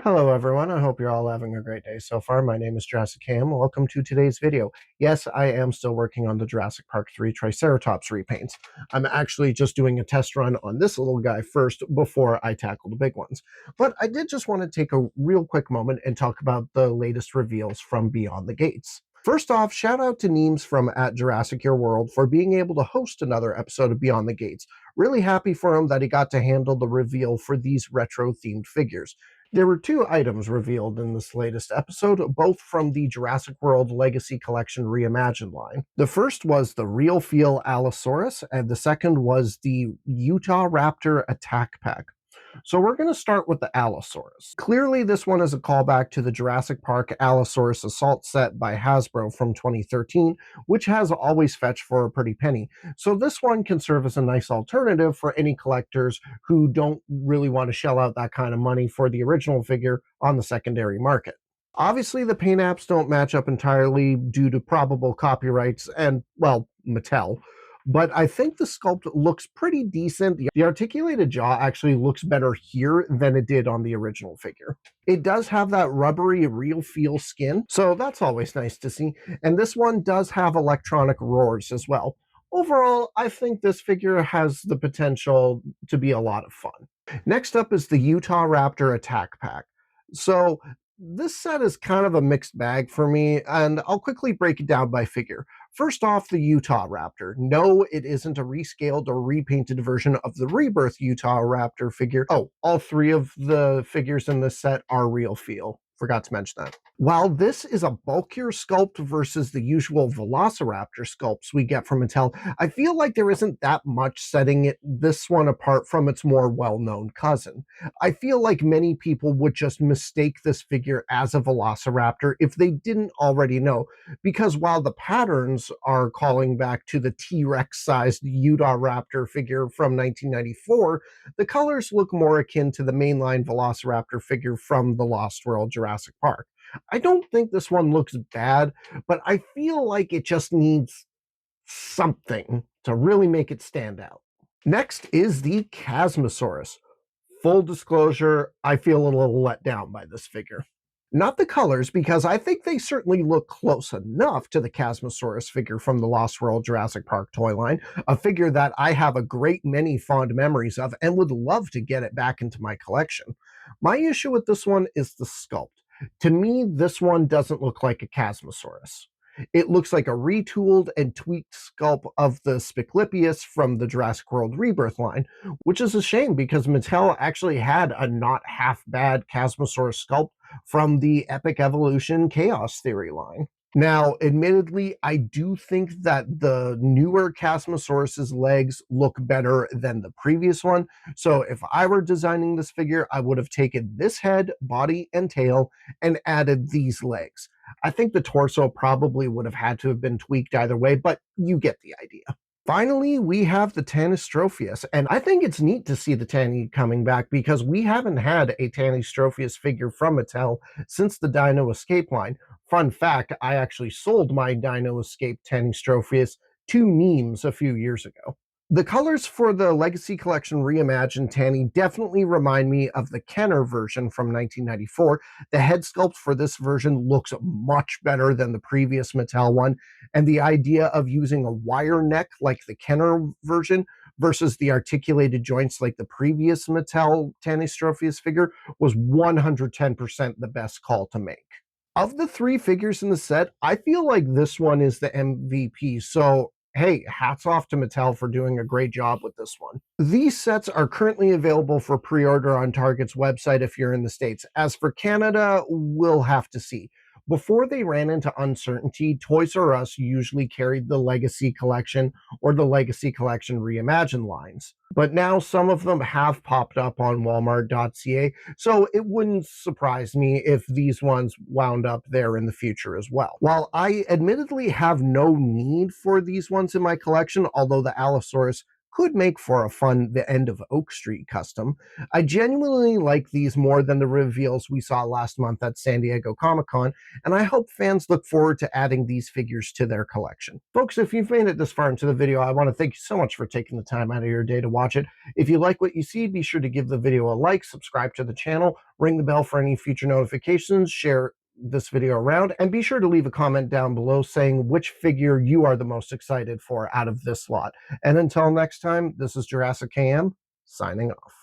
Hello everyone, I hope you're all having a great day so far. My name is JurassicKM. Welcome to today's video. Yes, I am still working on the Jurassic Park 3 Triceratops repaints. I'm actually just doing a test run on this little guy first before I tackle the big ones. But I did just want to take a real quick moment and talk about the latest reveals from Beyond the Gates. First off, shout out to Neems from @JurassicYourWorld for being able to host another episode of Beyond the Gates. Really happy for him that he got to handle the reveal for these retro-themed figures. There were two items revealed in this latest episode, both from the Jurassic World Legacy Collection Reimagined line. The first was the Real Feel Allosaurus, and the second was the Utah Raptor Attack Pack. So we're going to start with the Allosaurus. Clearly, this one is a callback to the Jurassic Park Allosaurus Assault set by Hasbro from 2013, which has always fetched for a pretty penny. So this one can serve as a nice alternative for any collectors who don't really want to shell out that kind of money for the original figure on the secondary market. Obviously, the paint apps don't match up entirely due to probable copyrights and, well, Mattel. But I think the sculpt looks pretty decent. The articulated jaw actually looks better here than it did on the original figure. It does have that rubbery, real feel skin, so that's always nice to see. And this one does have electronic roars as well. Overall, I think this figure has the potential to be a lot of fun. Next up is the Utah Raptor Attack Pack. So this set is kind of a mixed bag for me, and I'll quickly break it down by figure. First off, the Utah Raptor. No, it isn't a rescaled or repainted version of the Rebirth Utah Raptor figure. Oh, all three of the figures in this set are real feel. Forgot to mention that. While this is a bulkier sculpt versus the usual Velociraptor sculpts we get from Mattel, I feel like there isn't that much setting this one apart from its more well-known cousin. I feel like many people would just mistake this figure as a Velociraptor if they didn't already know, because while the patterns are calling back to the T-Rex sized Utah Raptor figure from 1994, the colors look more akin to the mainline Velociraptor figure from the Lost World Jurassic Park. I don't think this one looks bad, but I feel like it just needs something to really make it stand out. Next is the Chasmosaurus. Full disclosure, I feel a little let down by this figure. Not the colors, because I think they certainly look close enough to the Chasmosaurus figure from the Lost World Jurassic Park toy line, a figure that I have a great many fond memories of and would love to get it back into my collection. My issue with this one is the sculpt. To me, this one doesn't look like a Chasmosaurus. It looks like a retooled and tweaked sculpt of the Spiclipius from the Jurassic World Rebirth line, which is a shame because Mattel actually had a not half bad Chasmosaurus sculpt from the Epic Evolution Chaos Theory line. Now, admittedly, I do think that the newer Chasmosaurus's legs look better than the previous one. So if I were designing this figure, I would have taken this head, body, and tail and added these legs. I think the torso probably would have had to have been tweaked either way, but you get the idea. Finally, we have the Tanystropheus, and I think it's neat to see the Tanny coming back because we haven't had a Tanystropheus figure from Mattel since the Dino Escape line. Fun fact, I actually sold my Dino Escape Tanystropheus to Neems a few years ago. The colors for the Legacy Collection Reimagined Tanny definitely remind me of the Kenner version from 1994. The head sculpt for this version looks much better than the previous Mattel one, and the idea of using a wire neck like the Kenner version versus the articulated joints like the previous Mattel Tanystropheus figure was 110% the best call to make. Of the three figures in the set, I feel like this one is the MVP, so hey, hats off to Mattel for doing a great job with this one. These sets are currently available for pre-order on Target's website if you're in the States. As for Canada, we'll have to see. Before they ran into uncertainty, Toys R Us usually carried the Legacy Collection or the Legacy Collection Reimagined lines. But now some of them have popped up on Walmart.ca, so it wouldn't surprise me if these ones wound up there in the future as well. While I admittedly have no need for these ones in my collection, although the Allosaurus could make for a fun The End of Oak Street custom. I genuinely like these more than the reveals we saw last month at San Diego Comic-Con, and I hope fans look forward to adding these figures to their collection. Folks, if you've made it this far into the video, I want to thank you so much for taking the time out of your day to watch it. If you like what you see, be sure to give the video a like, subscribe to the channel, ring the bell for any future notifications, share this video around, and be sure to leave a comment down below saying which figure you are the most excited for out of this lot. And until next time, this is JurassicKM signing off.